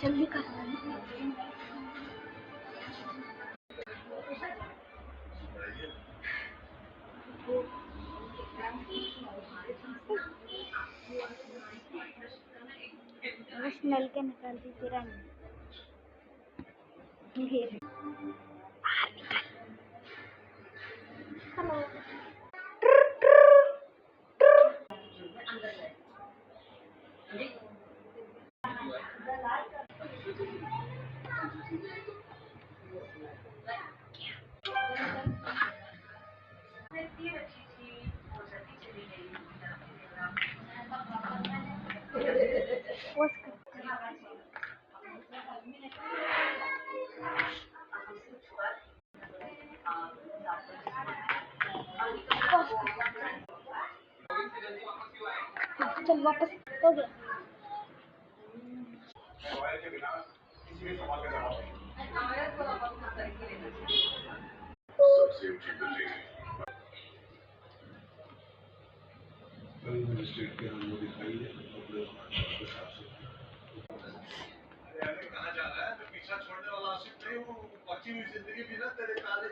जल्दी कर। बस नल के निकाल दी तेरा नहीं। हेलो। चल वापस हो गया। कहा जा रहा है तो पीछा छोड़ने वाला आशिक नहीं, वो बची हुई जिंदगी भी ना तेरे काले